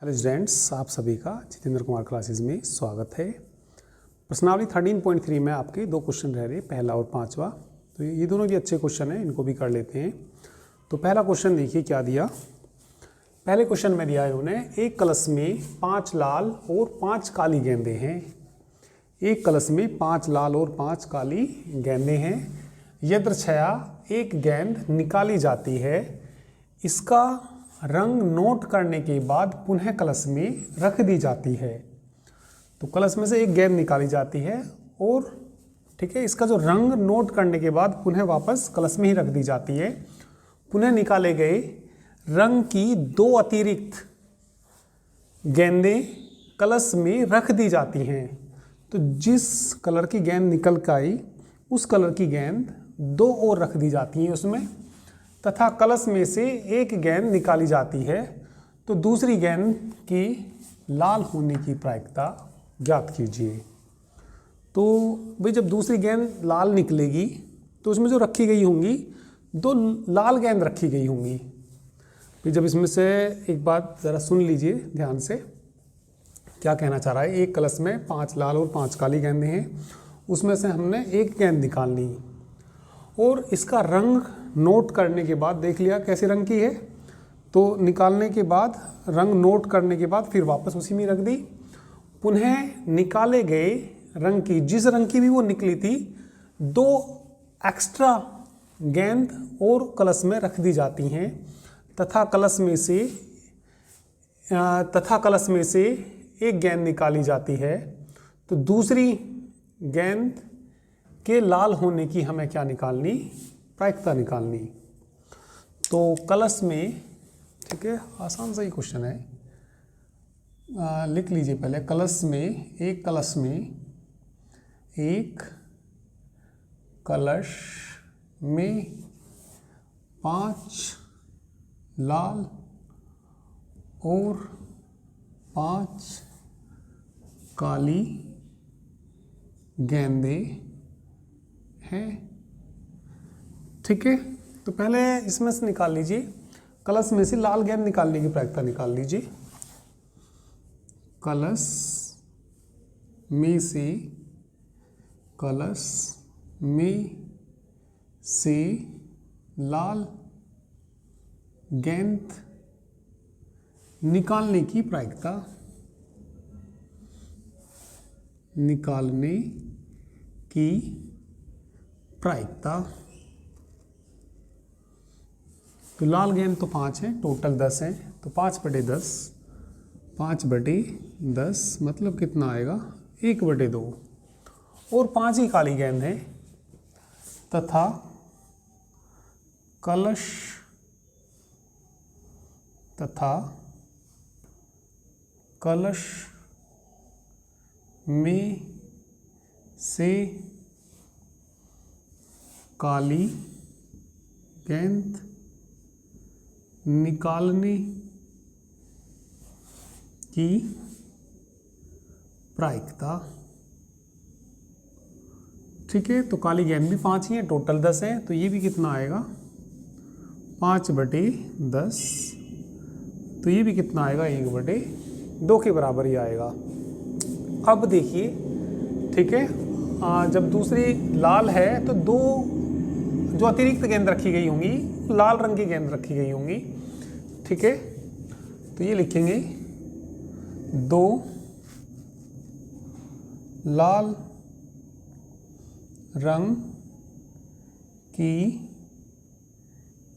Hello students, आप सभी का जितेंद्र कुमार क्लासेस में स्वागत है। प्रश्नावली 13.3 में आपके दो क्वेश्चन रह रहे, पहला और पांचवा। तो ये दोनों भी अच्छे क्वेश्चन हैं, इनको भी कर लेते हैं। तो पहला क्वेश्चन देखिए क्या दिया। पहले क्वेश्चन में दिया है उन्हें, एक कलश में 5 लाल और 5 काली गेंदें हैं। एक कलश में 5 लाल और 5 काली गेंदें हैं। यदृच्छया एक गेंद निकाली जाती है, इसका रंग नोट करने के बाद पुनः कलश में रख दी जाती है। तो कलश में से एक गेंद निकाली जाती है और ठीक है, इसका जो रंग नोट करने के बाद पुनः वापस कलश में ही रख दी जाती है। पुनः निकाले गए रंग की 2 अतिरिक्त गेंदें कलश में रख दी जाती हैं। तो जिस कलर की गेंद निकल कर आई उस कलर की गेंद 2 और रख दी जाती हैं उसमें, तथा कलश में से एक गेंद निकाली जाती है। तो दूसरी गेंद की लाल होने की प्रायिकता ज्ञात कीजिए। तो भाई जब दूसरी गेंद लाल निकलेगी तो उसमें जो रखी गई होंगी 2 लाल गेंद रखी गई होंगी। फिर जब इसमें से एक बात ज़रा सुन लीजिए ध्यान से, क्या कहना चाह रहा है। एक कलश में 5 लाल और 5 काली गेंदें हैं, उसमें से हमने एक गेंद निकालनी और इसका रंग नोट करने के बाद देख लिया कैसे रंग की है। तो निकालने के बाद रंग नोट करने के बाद फिर वापस उसी में रख दी। पुनः निकाले गए रंग की, जिस रंग की भी वो निकली थी, 2 एक्स्ट्रा गेंद और कलश में रख दी जाती हैं तथा कलश में से एक गेंद निकाली जाती है। तो दूसरी गेंद के लाल होने की हमें क्या निकालनी, प्रायिकता निकालनी। तो कलश में, ठीक है, आसान सा ही क्वेश्चन है, लिख लीजिए पहले। कलश में, एक कलश में 5 लाल और 5 काली गेंदें हैं। ठीक है, तो पहले इसमें से निकाल लीजिए, कलश में से लाल गेंद निकालने की प्रायिकता निकाल लीजिए। कलश में से लाल गेंद निकालने की प्रायिकता, तो लाल गेंद तो 5 है, टोटल 10 है। तो 5/10, 5/10 मतलब कितना आएगा, 1/2। और 5 ही काली गेंद है तथा कलश में से काली गेंद निकालने की प्रायिकता। ठीक है, तो काली गेंद भी 5 ही है, टोटल 10 है। तो ये भी कितना आएगा, 5/10। तो ये भी कितना आएगा, 1/2 के बराबर ही आएगा। अब देखिए, ठीक है, जब दूसरी लाल है तो 2 जो अतिरिक्त गेंद रखी गई होंगी, लाल रंग की गेंद रखी गई होंगी। ठीक है, तो ये लिखेंगे 2 लाल रंग की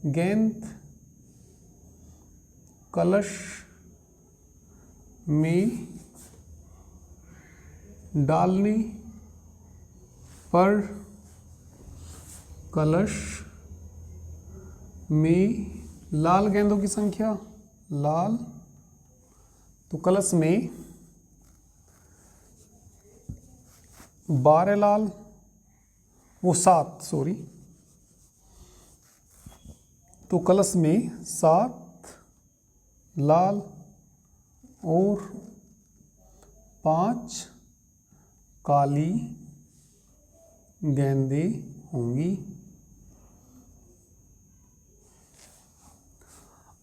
गेंद कलश में डालने पर कलश में लाल गेंदों की संख्या, लाल, तो कलश में 12 लाल, वो 7, सॉरी, तो कलश में 7 लाल और 5 काली गेंदें होंगी।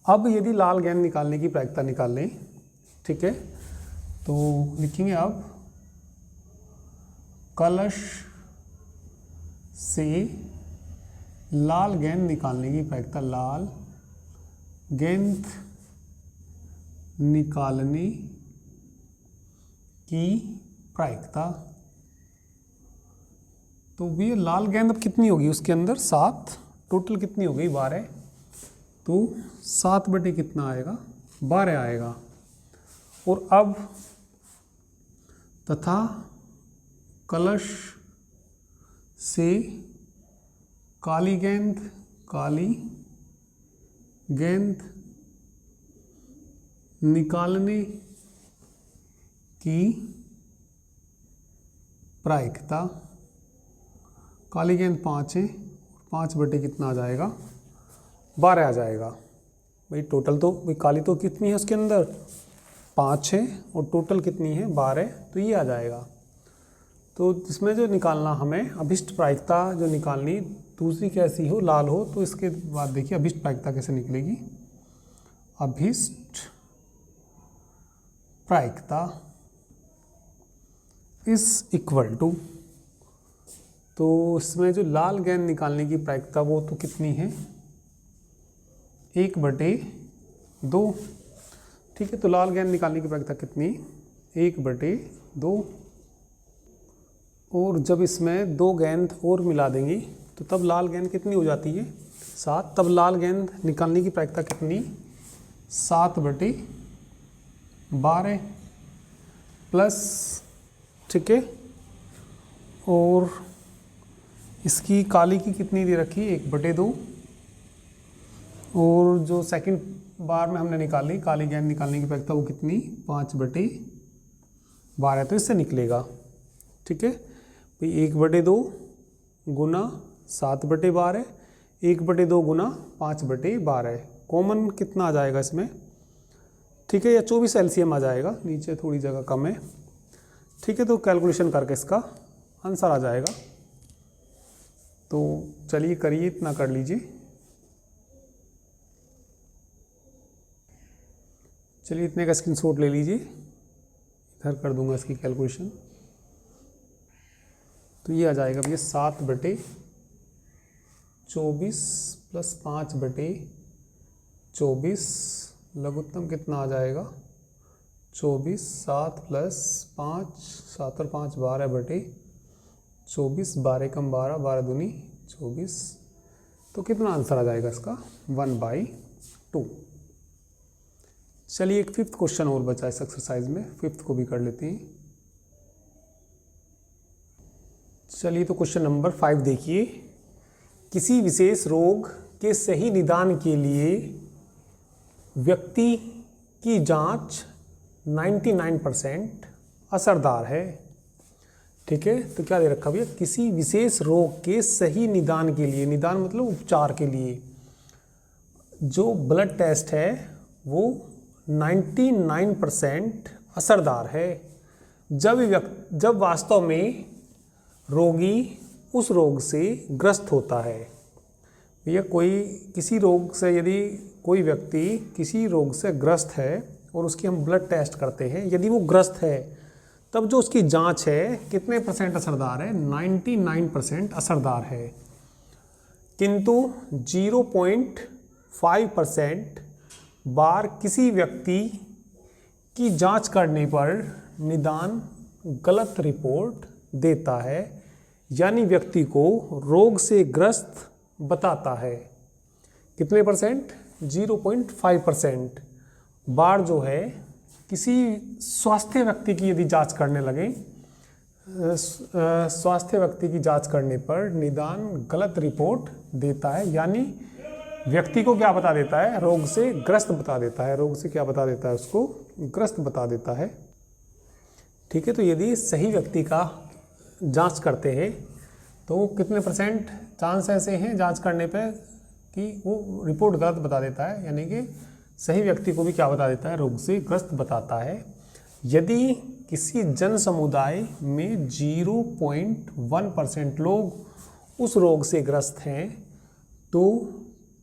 अब यदि लाल गेंद निकालने की प्रायिकता निकाल लें, ठीक है, तो लिखेंगे अब कलश से लाल गेंद निकालने की प्रायिकता, लाल गेंद निकालने की प्रायिकता। तो ये लाल गेंद अब कितनी होगी उसके अंदर, 7, टोटल कितनी हो गई 12, तो 7 बटे कितना आएगा, 12 आएगा। और अब तथा कलश से काली गेंद निकालने की प्रायिकता, काली गेंद 5 है, 5 बटे कितना आ जाएगा, 12 आ जाएगा। भाई टोटल तो भाई काली तो कितनी है उसके अंदर 5 है और टोटल कितनी है 12, तो ये आ जाएगा। तो इसमें जो निकालना हमें अभिष्ट प्रायिकता जो निकालनी, दूसरी कैसी हो, लाल हो, तो इसके बाद देखिए अभिष्ट प्रायिकता कैसे निकलेगी। अभिष्ट प्रायिकता इस इक्वल टू, तो इसमें जो लाल गेंद निकालने की प्रायिकता वो तो कितनी है, 1/2। ठीक है, तो लाल गेंद निकालने की प्रायिकता कितनी, 1/2। और जब इसमें 2 गेंद और मिला देंगी तो तब लाल गेंद कितनी हो जाती है, 7। तब लाल गेंद निकालने की प्रायिकता कितनी, 7/12 प्लस, ठीक है, और इसकी काली की कितनी दे रखी, 1/2। और जो सेकंड बार में हमने निकाली काली गेंद निकालने की प्रायिकता वो कितनी, 5/12, तो इससे निकलेगा। ठीक है भाई, 1/2 गुना 7/12, 1/2 गुना 5/12, कॉमन कितना आ जाएगा इसमें, ठीक है, या 24 एलसीएम आ जाएगा, नीचे थोड़ी जगह कम है। ठीक है, तो कैलकुलेशन करके इसका आंसर आ जाएगा। तो चलिए करिए, इतना कर लीजिए। चलिए इतने का स्क्रीनशॉट ले लीजिए, इधर कर दूंगा इसकी कैलकुलेशन। तो ये आ जाएगा भैया 7/24 प्लस 5/24, लघुत्तम कितना आ जाएगा, 24, 7 प्लस 5, 7 और 5 12/24, 12 कम 12, 12 दूनी 24, तो कितना आंसर आ जाएगा इसका, 1/2। चलिए एक 5th क्वेश्चन और बचा इस एक्सरसाइज में, 5th को भी कर लेते हैं। चलिए तो क्वेश्चन नंबर 5 देखिए, किसी विशेष रोग के सही निदान के लिए व्यक्ति की जांच 99% असरदार है। ठीक है, तो क्या दे रखा भैया, किसी विशेष रोग के सही निदान के लिए, निदान मतलब उपचार के लिए जो ब्लड टेस्ट है वो 99% असरदार है जब वास्तव में रोगी उस रोग से ग्रस्त होता है। भैया किसी रोग से यदि कोई व्यक्ति किसी रोग से ग्रस्त है और उसकी हम ब्लड टेस्ट करते हैं, यदि वो ग्रस्त है तब जो उसकी जांच है कितने % असरदार है, 99% असरदार है। किंतु 0.5% बार किसी व्यक्ति की जांच करने पर निदान गलत रिपोर्ट देता है, यानी व्यक्ति को रोग से ग्रस्त बताता है। कितने %? 0.5% बार जो है किसी स्वास्थ्य व्यक्ति की यदि जांच करने लगे, स्वास्थ्य व्यक्ति की जांच करने पर निदान गलत रिपोर्ट देता है, यानी व्यक्ति को क्या बता देता है, रोग से ग्रस्त बता देता है, रोग से क्या बता देता है, उसको ग्रस्त बता देता है। ठीक है, तो यदि सही व्यक्ति का जांच करते हैं तो कितने % चांस ऐसे हैं जांच करने पे कि वो रिपोर्ट गलत बता देता है, यानी कि सही व्यक्ति को भी क्या बता देता है, रोग से ग्रस्त बताता है। यदि किसी जन समुदाय में 0.1% लोग उस रोग से ग्रस्त हैं तो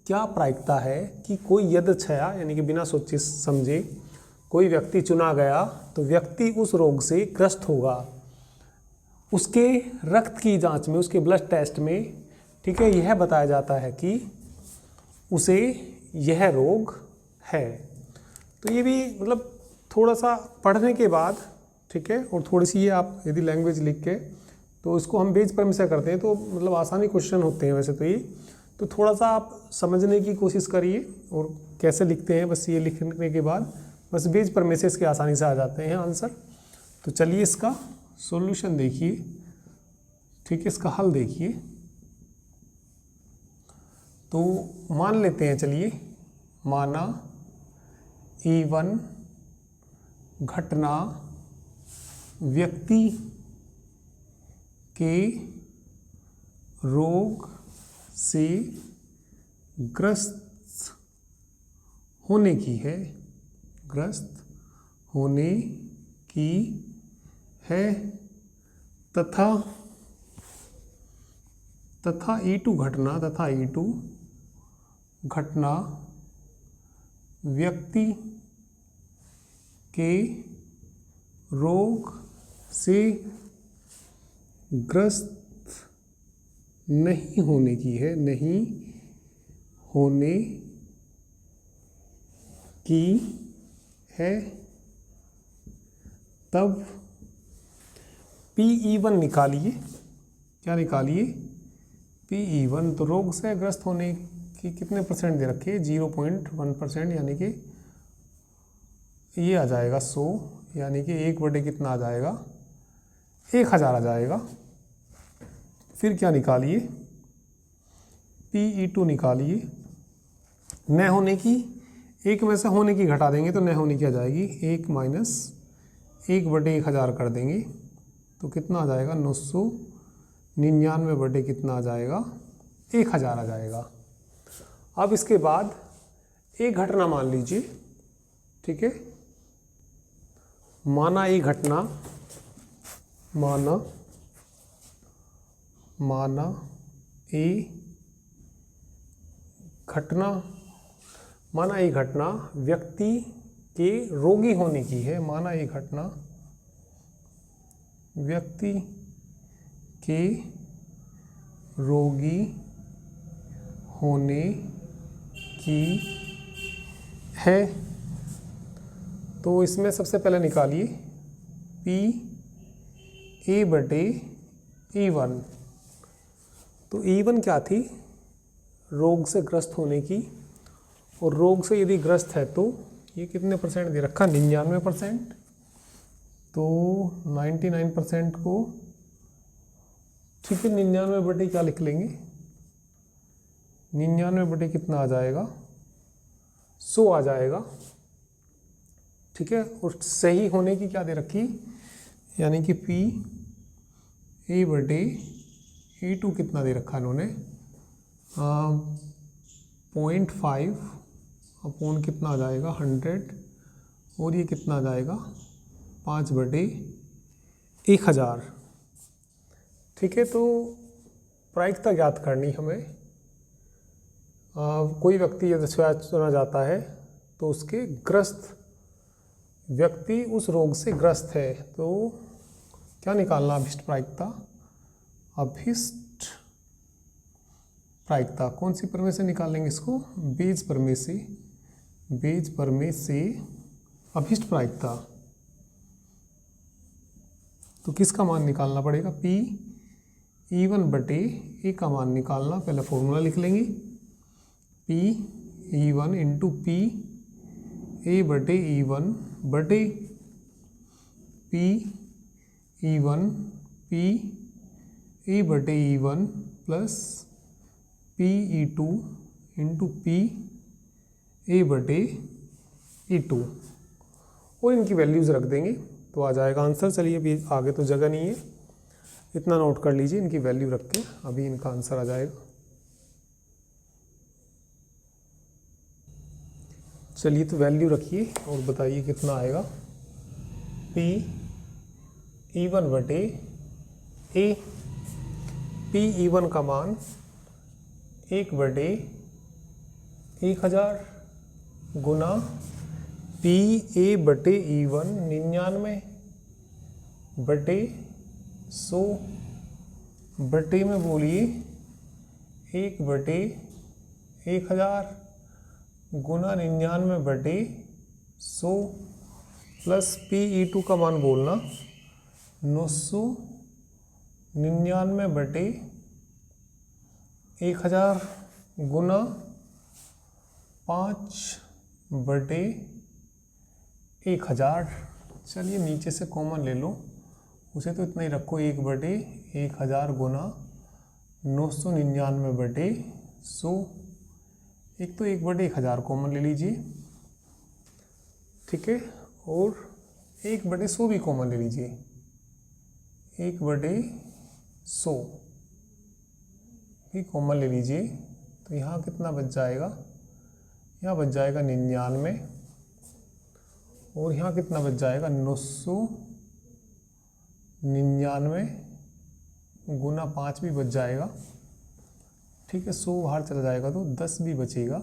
क्या प्रायिकता है कि कोई यदृच्छया यानी कि बिना सोचे समझे कोई व्यक्ति चुना गया तो व्यक्ति उस रोग से ग्रस्त होगा, उसके रक्त की जांच में, उसके ब्लड टेस्ट में, ठीक है, यह बताया जाता है कि उसे यह रोग है। तो ये भी मतलब थोड़ा सा पढ़ने के बाद, ठीक है, और थोड़ी सी ये आप यदि लैंग्वेज लिख के तो इसको हम बेस पर मिसा करते हैं तो मतलब आसानी क्वेश्चन होते हैं वैसे तो ये, तो थोड़ा सा आप समझने की कोशिश करिए और कैसे लिखते हैं, बस ये लिखने के बाद बस बेस पर मैसेज के आसानी से आ जाते हैं आंसर। तो चलिए इसका सॉल्यूशन देखिए, ठीक है, इसका हल देखिए। तो मान लेते हैं, चलिए, माना E1 घटना व्यक्ति के रोग से ग्रस्त होने की है, ग्रस्त होने की है, तथा E2 घटना व्यक्ति के रोग से ग्रस्त नहीं होने की है, नहीं होने की है, तब PE1 निकालिए। क्या निकालिए? PE1। तो रोग से ग्रस्त होने की कितने परसेंट दे रखे? 0.1%, यानी कि ये आ जाएगा 100, यानी कि 1/, कितना आ जाएगा? 1000 आ जाएगा। फिर क्या निकालिए? PE2 निकालिए। न होने की, एक में से होने की घटा देंगे तो न होने की आ जाएगी 1 - 1/1000 कर देंगे तो कितना आ जाएगा? 999 कितना आ जाएगा? 1000 आ जाएगा। अब इसके बाद एक घटना मान लीजिए, ठीक है, माना ये घटना, माना ये घटना व्यक्ति के रोगी होने की है। माना ये घटना व्यक्ति के रोगी होने की है। तो इसमें सबसे पहले निकालिए PA/E1। तो E1 क्या थी? रोग से ग्रस्त होने की, और रोग से यदि ग्रस्त है तो ये कितने परसेंट दे रखा? 99%। तो 99% को, ठीक है, 99 क्या लिख लेंगे? 99 कितना आ जाएगा? 100 आ जाएगा, ठीक है। और सही होने की क्या दे रखी? यानी कि PA/E2 कितना दे रखा इन्होंने? 0.5 अपॉन कितना आ जाएगा? 100, और ये कितना आ जाएगा? 5/1000, ठीक है। तो प्रायिकता ज्ञात करनी हमें। कोई व्यक्ति यदि चुना जाता है तो उसके ग्रस्त व्यक्ति उस रोग से ग्रस्त है, तो क्या निकालना? अभिष्ट प्रायिकता। अभिष्ट प्रायिकता कौन सी प्रमेय से निकालेंगे इसको? बीज प्रमेय से। बीज प्रमेय से अभिष्ट प्रायिकता। तो किसका मान निकालना पड़ेगा? PE1/A का मान निकालना। पहले फॉर्मूला लिख लेंगे। PE1 × PA/E1 बटे PE1 PA/E1 plus PE2 × PA/E2, और इनकी वैल्यूज़ रख देंगे तो आ जाएगा आंसर। चलिए अभी आगे तो जगह नहीं है, इतना नोट कर लीजिए, इनकी वैल्यू रख के अभी इनका आंसर आ जाएगा। चलिए तो वैल्यू रखिए और बताइए कितना आएगा। PE1/A, PE1 का मान 1/1000 गुना पी ए बटे E1 99 बटे 100 बटे में बोलिए 1 बटे 1000 गुना 99 बटे 100 प्लस PE2 का मान बोलना 999 बटे 1000 गुना 5 बटे 1000। चलिए नीचे से कॉमन ले लो, उसे तो इतना ही रखो, 1 बटे 1000 गुना 999 बटे 100। एक तो 1 बटे 1000 कॉमन ले लीजिए, ठीक है, और 1 बटे 100 भी कॉमन ले लीजिए, 1 बटे 100 भी कॉमन ले लीजिए। तो यहाँ कितना बच जाएगा, यहाँ बच जाएगा 99 और यहाँ कितना बच जाएगा 999 गुना 5 भी बच जाएगा, ठीक है, 100 बाहर चला जाएगा तो 10 भी बचेगा।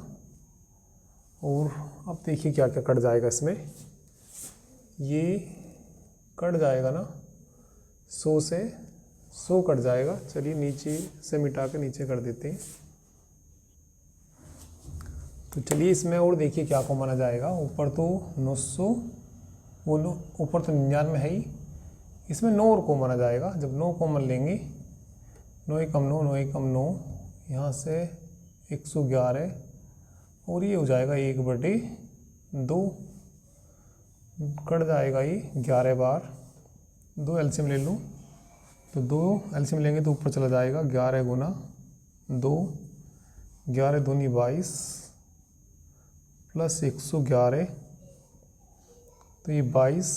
और अब देखिए क्या क्या कट जाएगा इसमें, ये कट जाएगा ना 100 से 100 कट जाएगा। चलिए नीचे से मिटा के नीचे कर देते हैं। तो चलिए इसमें और देखिए क्या कॉमन आ जाएगा, ऊपर तो 900 वो ऊपर तो 99 है ही, इसमें 9 और कॉमन आ जाएगा। जब 9 कॉमन लेंगे, 9 एकम 9, 9 एकम 9, यहाँ से 111 और ये हो जाएगा 1 बटे 2, कट जाएगा ये 11 बार, 2 एलसीएम ले लूँ तो 2 एलसीएम लेंगे तो ऊपर चला जाएगा 11 गुना 2, 11 दूनी 22 प्लस 111, तो ये 22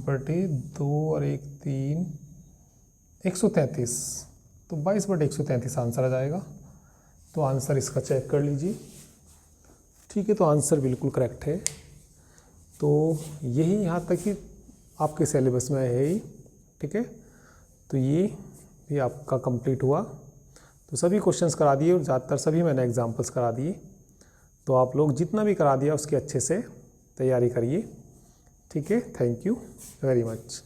बटे 2 और 1 3, 133, तो 22 बटे 133 आंसर आ जाएगा। तो आंसर इसका चेक कर लीजिए, ठीक है, तो आंसर बिल्कुल करेक्ट है। तो यही यहाँ तक कि आपके सिलेबस में है ही, ठीक है, तो ये भी आपका कंप्लीट हुआ। तो सभी क्वेश्चंस करा दिए और ज़्यादातर सभी मैंने एग्जांपल्स करा दिए। तो आप लोग जितना भी करा दिया उसकी अच्छे से तैयारी करिए, ठीक है। Thank you very much.